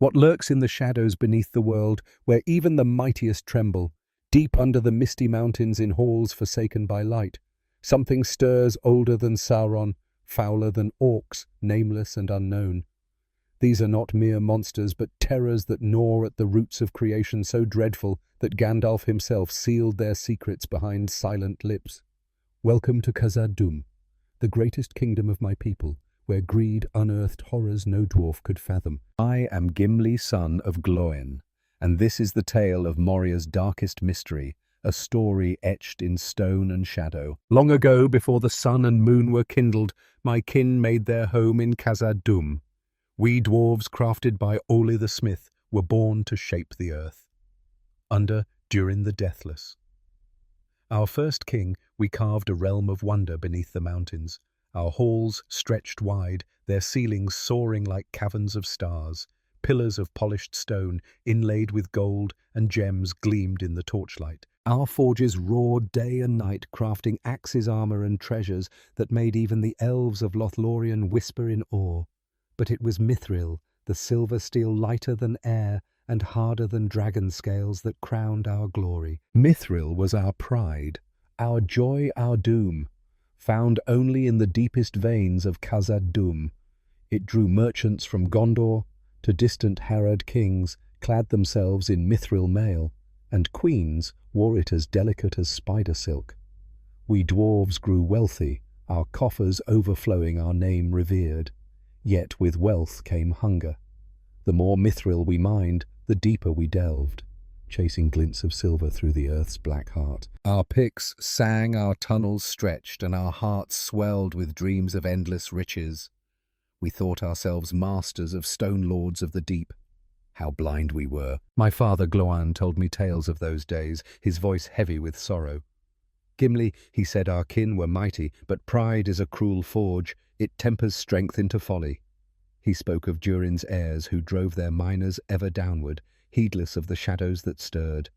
What lurks in the shadows beneath the world, where even the mightiest tremble, deep under the misty mountains in halls forsaken by light, something stirs older than Sauron, fouler than orcs, nameless and unknown. These are not mere monsters, but terrors that gnaw at the roots of creation so dreadful that Gandalf himself sealed their secrets behind silent lips. Welcome to Khazad-dûm, the greatest kingdom of my people, where greed unearthed horrors no dwarf could fathom. I am Gimli, son of Ungoliant, and this is the tale of Moria's darkest mystery, a story etched in stone and shadow. Long ago, before the sun and moon were kindled, my kin made their home in Khazad-dûm. We dwarves, crafted by Oli the smith, were born to shape the earth. Under Durin the Deathless. Our first king, we carved a realm of wonder beneath the mountains. Our halls stretched wide, their ceilings soaring like caverns of stars. Pillars of polished stone, inlaid with gold, and gems gleamed in the torchlight. Our forges roared day and night, crafting axes, armor, and treasures that made even the elves of Lothlorien whisper in awe. But it was Mithril, the silver steel lighter than air and harder than dragon scales, that crowned our glory. Mithril was our pride, our joy, our doom, found only in the deepest veins of Khazad-dûm. It drew merchants from Gondor to distant Harad kings, clad themselves in mithril mail, and queens wore it as delicate as spider silk. We dwarves grew wealthy, our coffers overflowing, our name revered. Yet with wealth came hunger. The more mithril we mined, the deeper we delved, chasing glints of silver through the earth's black heart. Our picks sang, our tunnels stretched, and our hearts swelled with dreams of endless riches. We thought ourselves masters of stone lords of the deep. How blind we were. My father Ungoliant told me tales of those days, his voice heavy with sorrow. Gimli, he said, our kin were mighty, but pride is a cruel forge. It tempers strength into folly. He spoke of Durin's heirs who drove their miners ever downward, heedless of the shadows that stirred.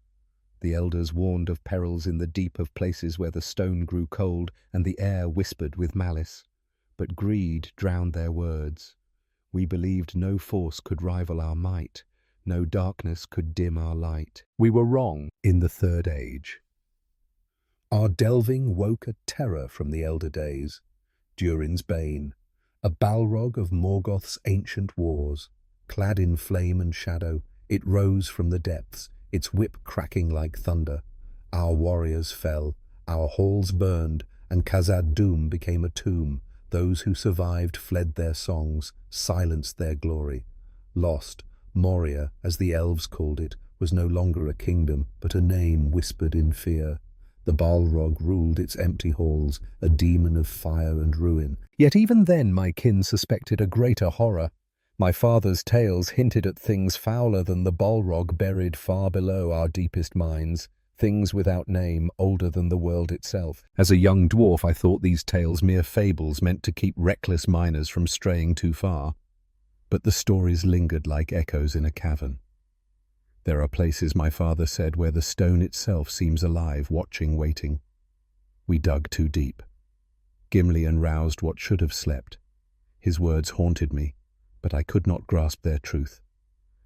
The elders warned of perils in the deep, of places where the stone grew cold and the air whispered with malice. But greed drowned their words. We believed no force could rival our might, no darkness could dim our light. We were wrong in the Third Age. Our delving woke a terror from the elder days. Durin's bane, a Balrog of Morgoth's ancient wars. Clad in flame and shadow, it rose from the depths, its whip cracking like thunder. Our warriors fell, our halls burned, and Khazad-dûm became a tomb. Those who survived fled their songs, silenced their glory. Lost, Moria, as the elves called it, was no longer a kingdom, but a name whispered in fear. The Balrog ruled its empty halls, a demon of fire and ruin. Yet even then my kin suspected a greater horror. My father's tales hinted at things fouler than the Balrog buried far below our deepest minds, things without name, older than the world itself. As a young dwarf, I thought these tales mere fables meant to keep reckless miners from straying too far. But the stories lingered like echoes in a cavern. There are places, my father said, where the stone itself seems alive, watching, waiting. We dug too deep. Gimli unroused what should have slept. His words haunted me, but I could not grasp their truth.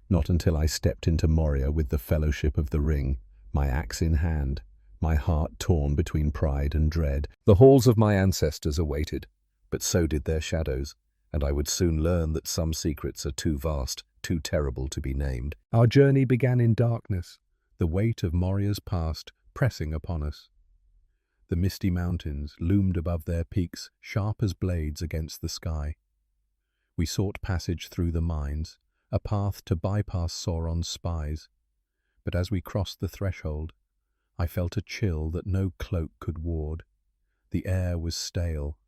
Not until I stepped into Moria with the Fellowship of the Ring, my axe in hand, my heart torn between pride and dread. The halls of my ancestors awaited, but so did their shadows, and I would soon learn that some secrets are too vast, too terrible to be named. Our journey began in darkness, the weight of Moria's past pressing upon us. The misty mountains loomed above their peaks, sharp as blades against the sky. We sought passage through the mines, a path to bypass Sauron's spies. But as we crossed the threshold, I felt a chill that no cloak could ward. The air was stale,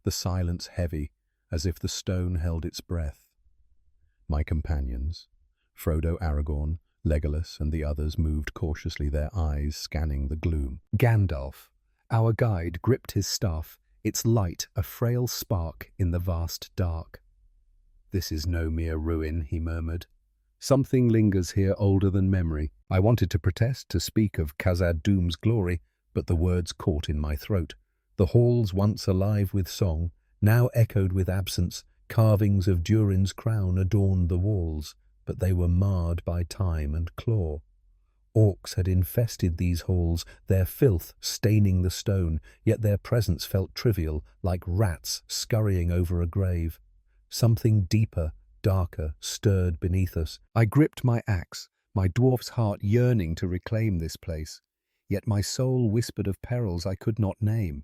the silence heavy, as if the stone held its breath. My companions, Frodo, Aragorn, Legolas, and the others moved cautiously, their eyes scanning the gloom. Gandalf, our guide, gripped his staff, its light a frail spark in the vast dark. "This is no mere ruin," he murmured. "Something lingers here older than memory." I wanted to protest, to speak of Khazad-dûm's glory, but the words caught in my throat. The halls, once alive with song, now echoed with absence. Carvings of Durin's crown adorned the walls. but they were marred by time and claw. Orcs had infested these halls, their filth staining the stone, yet their presence felt trivial, like rats scurrying over a grave. Something deeper, darker, stirred beneath us. I gripped my axe, my dwarf's heart yearning to reclaim this place. Yet my soul whispered of perils I could not name.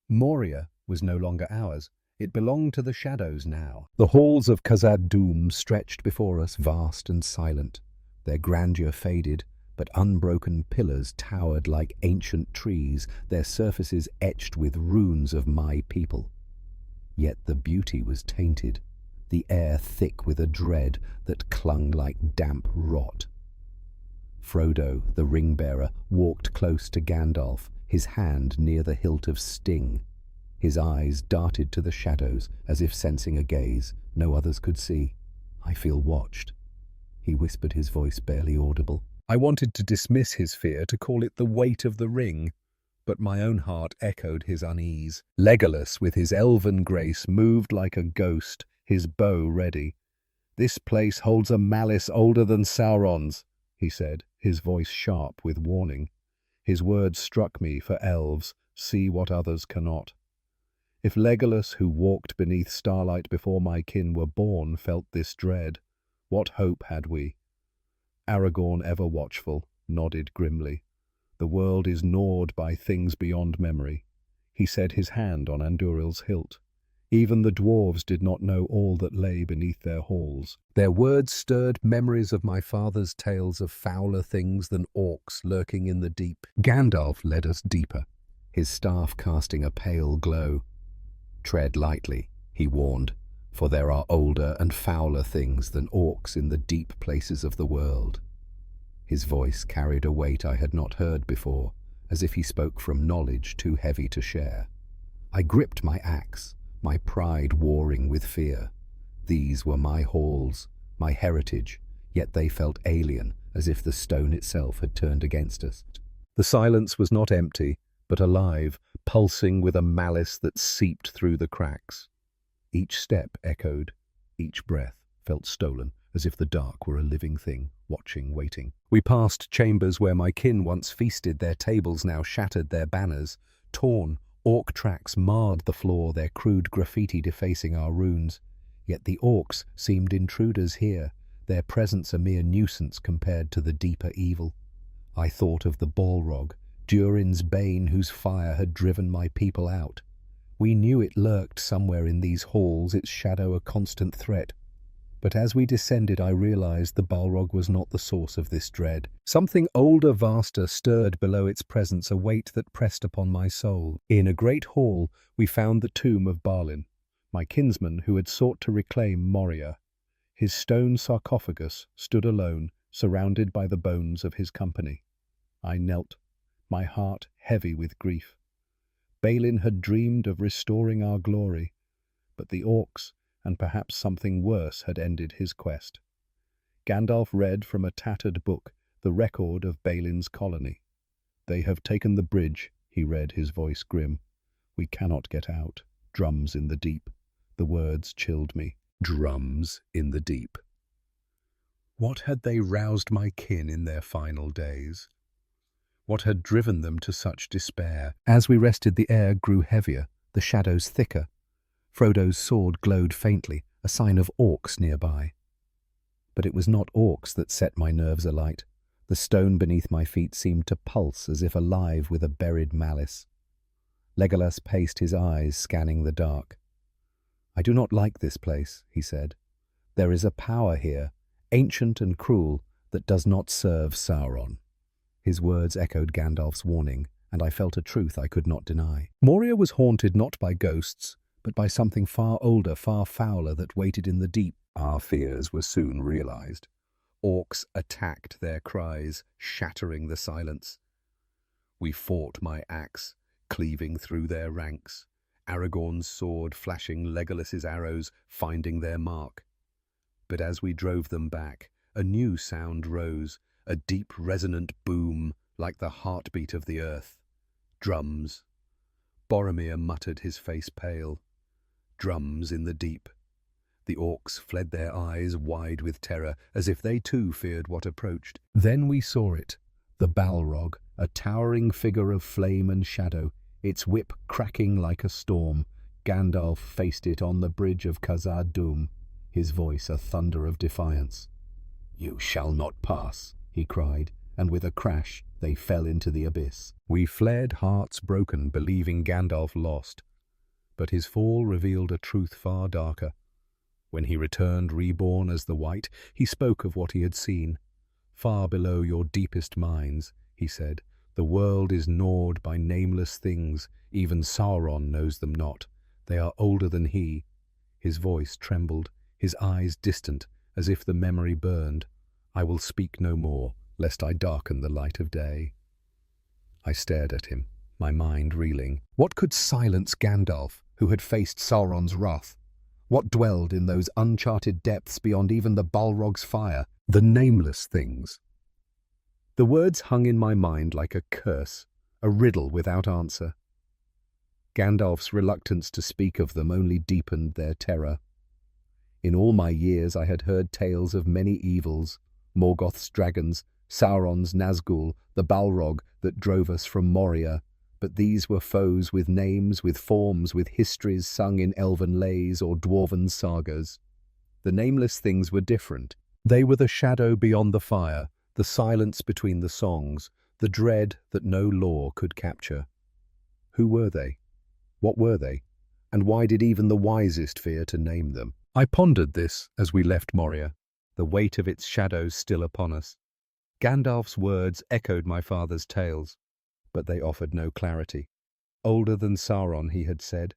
Moria was no longer ours. It belonged to the shadows now. The halls of Khazad-dûm stretched before us, vast and silent. Their grandeur faded, but unbroken pillars towered like ancient trees, their surfaces etched with runes of my people. Yet the beauty was tainted, the air thick with a dread that clung like damp rot. Frodo, the Ringbearer, walked close to Gandalf, his hand near the hilt of Sting. His eyes darted to the shadows, as if sensing a gaze no others could see. "I feel watched," he whispered, his voice barely audible. I wanted to dismiss his fear, to call it the weight of the ring, but my own heart echoed his unease. Legolas, with his elven grace, moved like a ghost, his bow ready. "This place holds a malice older than Sauron's," he said, his voice sharp with warning. His words struck me, for elves see what others cannot. If Legolas, who walked beneath starlight before my kin were born, felt this dread, what hope had we? Aragorn, ever watchful, nodded grimly. "The world is gnawed by things beyond memory." He set his hand on Anduril's hilt. Even the dwarves did not know all that lay beneath their halls. Their words stirred memories of my father's tales of fouler things than orcs lurking in the deep. Gandalf led us deeper, his staff casting a pale glow. "Tread lightly," he warned, "for there are older and fouler things than orcs in the deep places of the world." His voice carried a weight I had not heard before, as if he spoke from knowledge too heavy to share. I gripped my axe, my pride warring with fear. These were my halls, my heritage, yet they felt alien, as if the stone itself had turned against us. The silence was not empty, but alive, pulsing with a malice that seeped through the cracks. Each step echoed, each breath felt stolen, as if the dark were a living thing, watching, waiting. We passed chambers where my kin once feasted, their tables now shattered, their banners torn. Orc tracks marred the floor, their crude graffiti defacing our runes. Yet the orcs seemed intruders here, their presence a mere nuisance compared to the deeper evil. I thought of the Balrog, Durin's bane, whose fire had driven my people out. We knew it lurked somewhere in these halls, its shadow a constant threat. But as we descended, I realized the Balrog was not the source of this dread. Something older, vaster, stirred below its presence, a weight that pressed upon my soul. In a great hall, we found the tomb of Balin, my kinsman who had sought to reclaim Moria. His stone sarcophagus stood alone, surrounded by the bones of his company. I knelt, my heart heavy with grief. Balin had dreamed of restoring our glory, but the orcs, and perhaps something worse, had ended his quest. Gandalf read from a tattered book the record of Balin's colony. "They have taken the bridge," he read, his voice grim. "We cannot get out. Drums in the deep." The words chilled me. Drums in the deep. What had they roused my kin in their final days? What had driven them to such despair? As we rested, the air grew heavier, the shadows thicker. Frodo's sword glowed faintly, a sign of orcs nearby. But it was not orcs that set my nerves alight. The stone beneath my feet seemed to pulse, as if alive with a buried malice. Legolas paced, his eyes scanning the dark. "I do not like this place," he said. "There is a power here, ancient and cruel, that does not serve Sauron." His words echoed Gandalf's warning, and I felt a truth I could not deny. Moria was haunted not by ghosts, but by something far older, far fouler, that waited in the deep. Our fears were soon realized. Orcs attacked, their cries shattering the silence. We fought, my axe cleaving through their ranks, Aragorn's sword flashing, Legolas's arrows finding their mark. But as we drove them back, a new sound rose, a deep resonant boom, like the heartbeat of the earth. Drums. Boromir muttered, his face pale. Drums in the deep. The orcs fled, their eyes wide with terror, as if they too feared what approached. Then we saw it, the Balrog, a towering figure of flame and shadow, its whip cracking like a storm. Gandalf faced it on the bridge of Khazad-dûm, his voice a thunder of defiance. "You shall not pass," he cried, and with a crash they fell into the abyss. We fled, hearts broken, believing Gandalf lost. But his fall revealed a truth far darker. When he returned reborn as the White, he spoke of what he had seen. "Far below your deepest minds," he said, "the world is gnawed by nameless things. Even Sauron knows them not. They are older than he." His voice trembled, his eyes distant, as if the memory burned. "I will speak no more, lest I darken the light of day." I stared at him, my mind reeling. What could silence Gandalf, who had faced Sauron's wrath? What dwelled in those uncharted depths beyond even the Balrog's fire? The Nameless Things. The words hung in my mind like a curse, a riddle without answer. Gandalf's reluctance to speak of them only deepened their terror. In all my years I had heard tales of many evils, Morgoth's dragons, Sauron's Nazgûl, the Balrog that drove us from Moria, but these were foes with names, with forms, with histories sung in elven lays or dwarven sagas. The Nameless Things were different. They were the shadow beyond the fire, the silence between the songs, the dread that no law could capture. Who were they? What were they? And why did even the wisest fear to name them? I pondered this as we left Moria, the weight of its shadows still upon us. Gandalf's words echoed my father's tales, but they offered no clarity. Older than Sauron, he had said.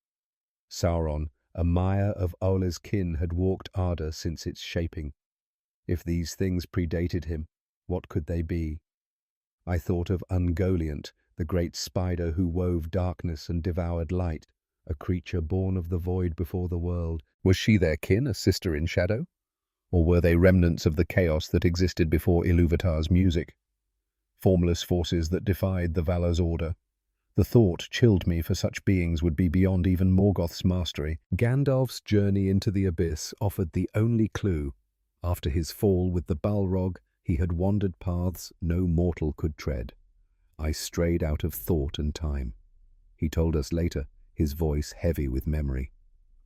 Sauron, a mire of Aula's kin, had walked Arda since its shaping. If these things predated him, what could they be? I thought of Ungoliant, the great spider who wove darkness and devoured light, a creature born of the void before the world. Was she their kin, a sister in shadow? Or were they remnants of the chaos that existed before Ilúvatar's music? Formless forces that defied the Valar's order. The thought chilled me, for such beings would be beyond even Morgoth's mastery. Gandalf's journey into the abyss offered the only clue. After his fall with the Balrog, he had wandered paths no mortal could tread. I strayed out of thought and time. He told us later, his voice heavy with memory.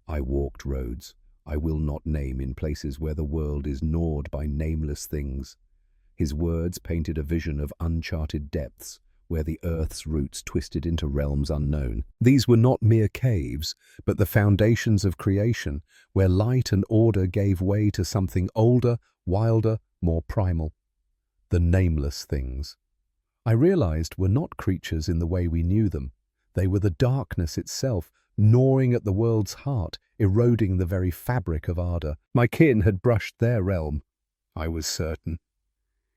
I walked roads I will not name, in places where the world is gnawed by nameless things. His words painted a vision of uncharted depths, where the earth's roots twisted into realms unknown. These were not mere caves, but the foundations of creation, where light and order gave way to something older, wilder, more primal. The Nameless Things. I realized were not creatures in the way we knew them. They were the darkness itself, gnawing at the world's heart, eroding the very fabric of Arda. My kin had brushed their realm, I was certain.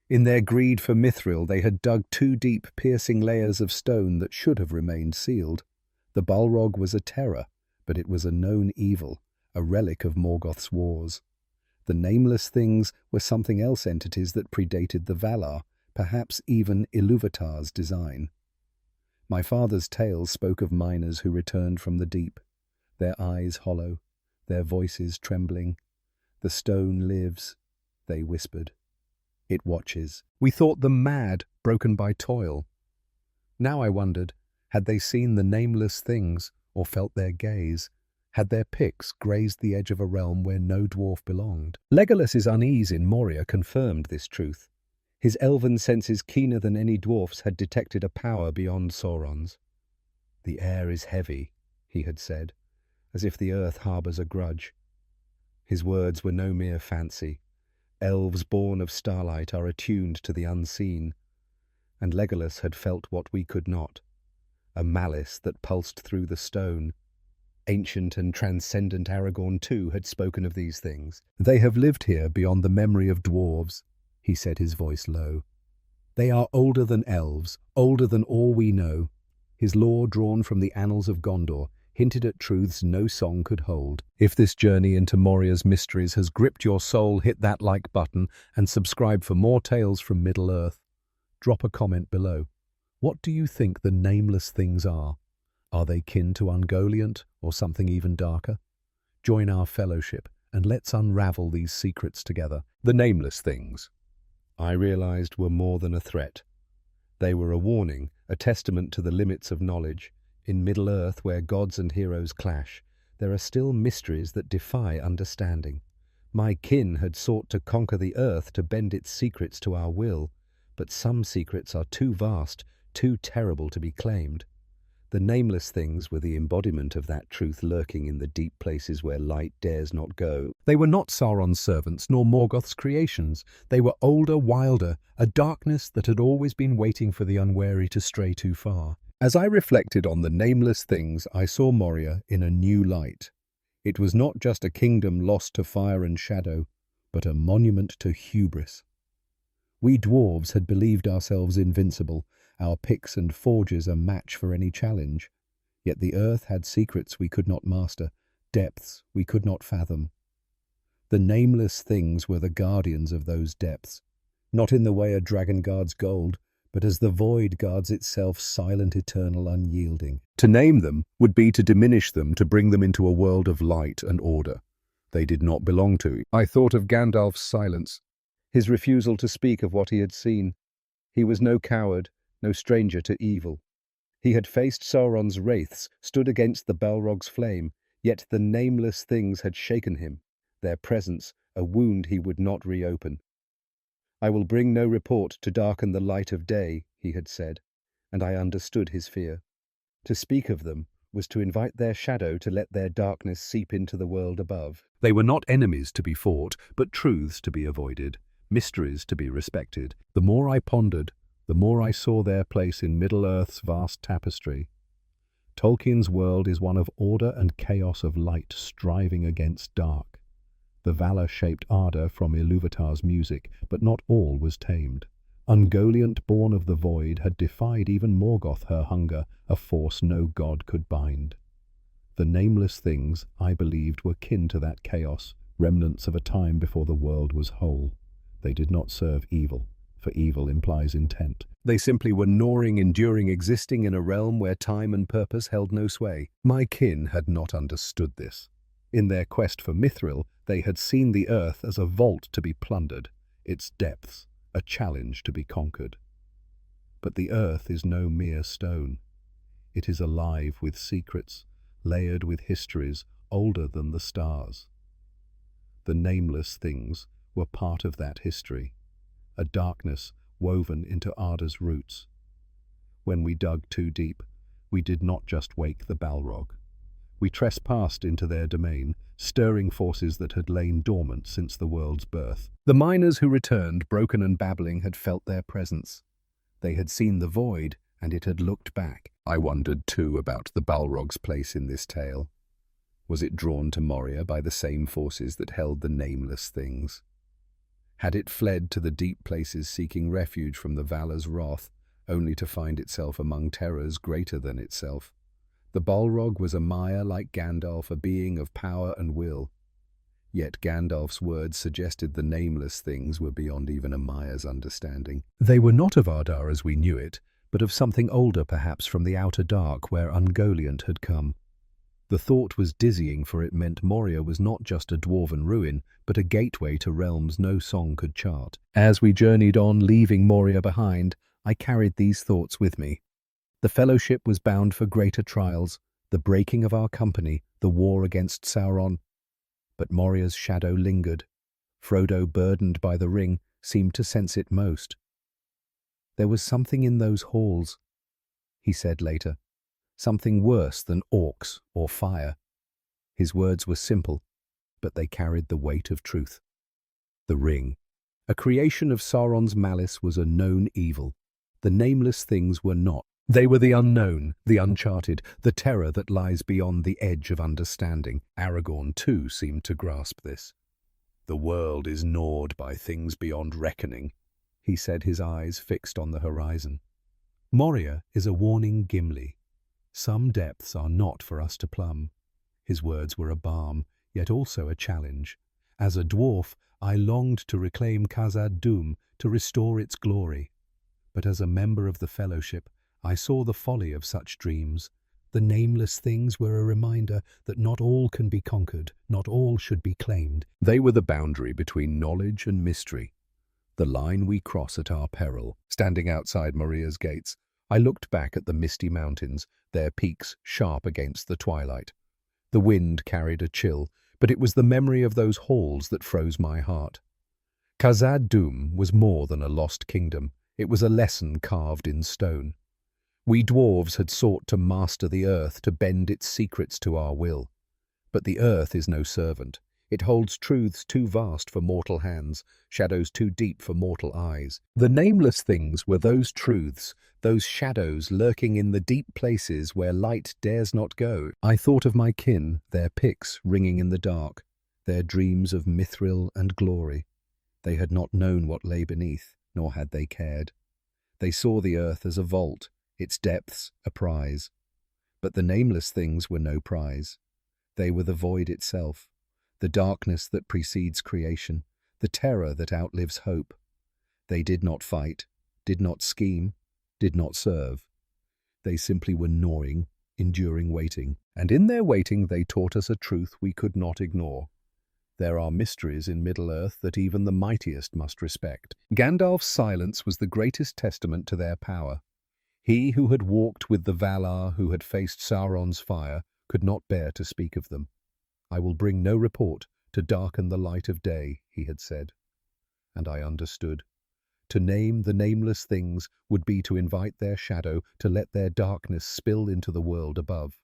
In their greed for mithril, they had dug too deep, piercing layers of stone that should have remained sealed. The Balrog was a terror, but it was a known evil, a relic of Morgoth's wars. The Nameless Things were something else, entities that predated the Valar, perhaps even Ilúvatar's design. My father's tales spoke of miners who returned from the deep, their eyes hollow, their voices trembling. "The stone lives," they whispered. "It watches." We thought them mad, broken by toil. Now I wondered, had they seen the Nameless Things, or felt their gaze? Had their picks grazed the edge of a realm where no dwarf belonged? Legolas's unease in Moria confirmed this truth. His elven senses, keener than any dwarf's, had detected a power beyond Sauron's. "The air is heavy," he had said, as if the earth harbours a grudge. His words were no mere fancy. Elves born of starlight are attuned to the unseen, and Legolas had felt what we could not, a malice that pulsed through the stone. Ancient and transcendent Aragorn, too, had spoken of these things. "They have lived here beyond the memory of dwarves," he said, his voice low. "They are older than elves, older than all we know." His lore, drawn from the annals of Gondor, hinted at truths no song could hold. If this journey into Moria's mysteries has gripped your soul, hit that like button and subscribe for more tales from Middle-earth. Drop a comment below. What do you think the Nameless Things are? Are they kin to Ungoliant, or something even darker? Join our fellowship and let's unravel these secrets together. The nameless things, I realized, were more than a threat. They were a warning, a testament to the limits of knowledge. In Middle-earth, where gods and heroes clash, there are still mysteries that defy understanding. My kin had sought to conquer the earth to bend its secrets to our will, but some secrets are too vast, too terrible to be claimed. The nameless things were the embodiment of that truth lurking in the deep places where light dares not go. They were not Sauron's servants, nor Morgoth's creations. They were older, wilder, a darkness that had always been waiting for the unwary to stray too far. As I reflected on the nameless things, I saw Moria in a new light. It was not just a kingdom lost to fire and shadow, but a monument to hubris. We dwarves had believed ourselves invincible, our picks and forges a match for any challenge. Yet the earth had secrets we could not master, depths we could not fathom. The nameless things were the guardians of those depths, not in the way a dragon guards gold, but as the void guards itself, silent, eternal, unyielding. To name them would be to diminish them, to bring them into a world of light and order they did not belong to. I thought of Gandalf's silence, his refusal to speak of what he had seen. He was no coward, no stranger to evil. He had faced Sauron's wraiths, stood against the Balrog's flame, yet the nameless things had shaken him, their presence a wound he would not reopen. "I will bring no report to darken the light of day," he had said, and I understood his fear. To speak of them was to invite their shadow to let their darkness seep into the world above. They were not enemies to be fought, but truths to be avoided, mysteries to be respected. The more I pondered, the more I saw their place in Middle-earth's vast tapestry. Tolkien's world is one of order and chaos, of light striving against dark. The Valar-shaped ardour from Ilúvatar's music, but not all was tamed. Ungoliant, born of the void, had defied even Morgoth, her hunger, a force no god could bind. The nameless things, I believed, were kin to that chaos, remnants of a time before the world was whole. They did not serve evil, for evil implies intent. They simply were gnawing, enduring, existing in a realm where time and purpose held no sway. My kin had not understood this. In their quest for Mithril, they had seen the earth as a vault to be plundered, its depths a challenge to be conquered. But the earth is no mere stone. It is alive with secrets, layered with histories older than the stars. The nameless things were part of that history, a darkness woven into Arda's roots. When we dug too deep, we did not just wake the Balrog. We trespassed into their domain, stirring forces that had lain dormant since the world's birth. The miners who returned, broken and babbling, had felt their presence. They had seen the void, and it had looked back. I wondered, too, about the Balrog's place in this tale. Was it drawn to Moria by the same forces that held the nameless things? Had it fled to the deep places seeking refuge from the Valar's wrath, only to find itself among terrors greater than itself? The Balrog was a Maya like Gandalf, a being of power and will. Yet Gandalf's words suggested the nameless things were beyond even a Maya's understanding. They were not of Ardar as we knew it, but of something older, perhaps from the outer dark where Ungoliant had come. The thought was dizzying, for it meant Moria was not just a dwarven ruin, but a gateway to realms no song could chart. As we journeyed on, leaving Moria behind, I carried these thoughts with me. The Fellowship was bound for greater trials, the breaking of our company, the war against Sauron. But Moria's shadow lingered. Frodo, burdened by the ring, seemed to sense it most. "There was something in those halls," he said later. "Something worse than orcs or fire." His words were simple, but they carried the weight of truth. The ring, a creation of Sauron's malice, was a known evil. The nameless things were not. They were the unknown, the uncharted, the terror that lies beyond the edge of understanding. Aragorn, too, seemed to grasp this. "The world is gnawed by things beyond reckoning," he said, his eyes fixed on the horizon. "Moria is a warning, Gimli. Some depths are not for us to plumb." His words were a balm, yet also a challenge. As a dwarf, I longed to reclaim Khazad-dûm, to restore its glory. But as a member of the Fellowship, I saw the folly of such dreams. The nameless things were a reminder that not all can be conquered, not all should be claimed. They were the boundary between knowledge and mystery, the line we cross at our peril. Standing outside Moria's gates, I looked back at the misty mountains, their peaks sharp against the twilight. The wind carried a chill, but it was the memory of those halls that froze my heart. Khazad-dûm was more than a lost kingdom. It was a lesson carved in stone. We dwarves had sought to master the earth, to bend its secrets to our will. But the earth is no servant. It holds truths too vast for mortal hands, shadows too deep for mortal eyes. The nameless things were those truths, those shadows lurking in the deep places where light dares not go. I thought of my kin, their picks ringing in the dark, their dreams of mithril and glory. They had not known what lay beneath, nor had they cared. They saw the earth as a vault, its depths a prize. But the nameless things were no prize. They were the void itself, the darkness that precedes creation, the terror that outlives hope. They did not fight, did not scheme, did not serve. They simply were gnawing, enduring waiting. And in their waiting they taught us a truth we could not ignore. There are mysteries in Middle-earth that even the mightiest must respect. Gandalf's silence was the greatest testament to their power. He who had walked with the Valar, who had faced Sauron's fire, could not bear to speak of them. "I will bring no report to darken the light of day," he had said. And I understood. To name the nameless things would be to invite their shadow, to let their darkness spill into the world above.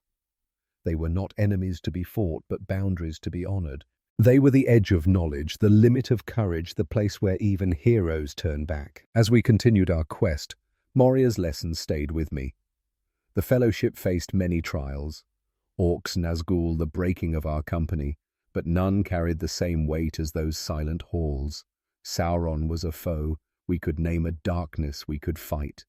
They were not enemies to be fought, but boundaries to be honored. They were the edge of knowledge, the limit of courage, the place where even heroes turn back. As we continued our quest, Moria's lessons stayed with me. The Fellowship faced many trials. Orcs, Nazgûl, the breaking of our company, but none carried the same weight as those silent halls. Sauron was a foe. We could name a darkness we could fight.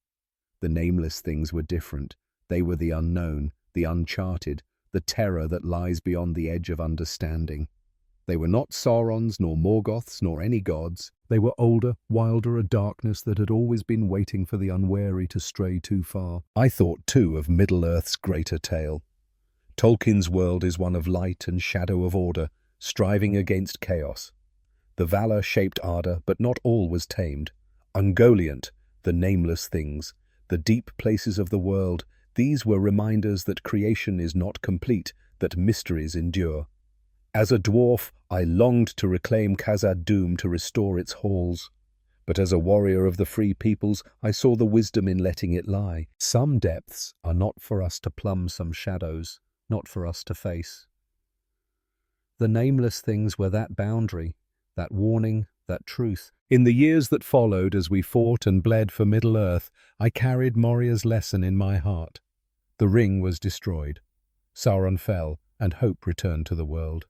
The nameless things were different. They were the unknown, the uncharted, the terror that lies beyond the edge of understanding. They were not Saurons, nor Morgoths, nor any gods. They were older, wilder, a darkness that had always been waiting for the unwary to stray too far. I thought, too, of Middle-earth's greater tale. Tolkien's world is one of light and shadow of order, striving against chaos. The Valar shaped ardor, but not all was tamed. Ungoliant, the nameless things, the deep places of the world, these were reminders that creation is not complete, that mysteries endure. As a dwarf, I longed to reclaim Khazad-dûm, to restore its halls. But as a warrior of the free peoples, I saw the wisdom in letting it lie. Some depths are not for us to plumb, some shadows not for us to face. The nameless things were that boundary, that warning, that truth. In the years that followed, as we fought and bled for Middle-earth, I carried Moria's lesson in my heart. The ring was destroyed. Sauron fell, and hope returned to the world.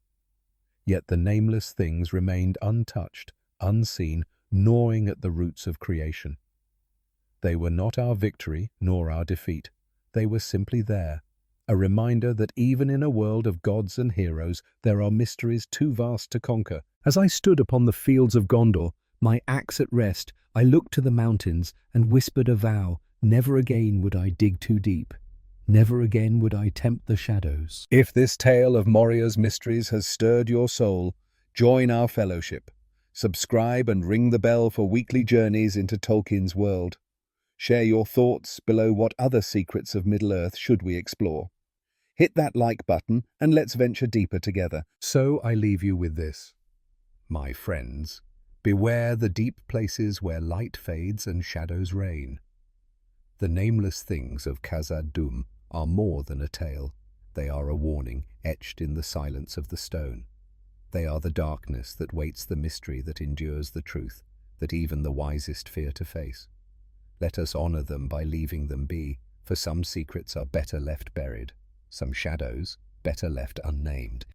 Yet the nameless things remained untouched, unseen, gnawing at the roots of creation. They were not our victory, nor our defeat. They were simply there, a reminder that even in a world of gods and heroes, there are mysteries too vast to conquer. As I stood upon the fields of Gondor, my axe at rest, I looked to the mountains and whispered a vow: never again would I dig too deep. Never again would I tempt the shadows. If this tale of Moria's mysteries has stirred your soul, join our fellowship. Subscribe and ring the bell for weekly journeys into Tolkien's world. Share your thoughts below. What other secrets of Middle-earth should we explore? Hit that like button and let's venture deeper together. So I leave you with this. My friends, beware the deep places where light fades and shadows reign. The nameless things of Khazad-dûm are more than a tale. They are a warning etched in the silence of the stone. They are the darkness that waits, the mystery that endures, the truth that even the wisest fear to face. Let us honor them by leaving them be, for some secrets are better left buried, some shadows better left unnamed.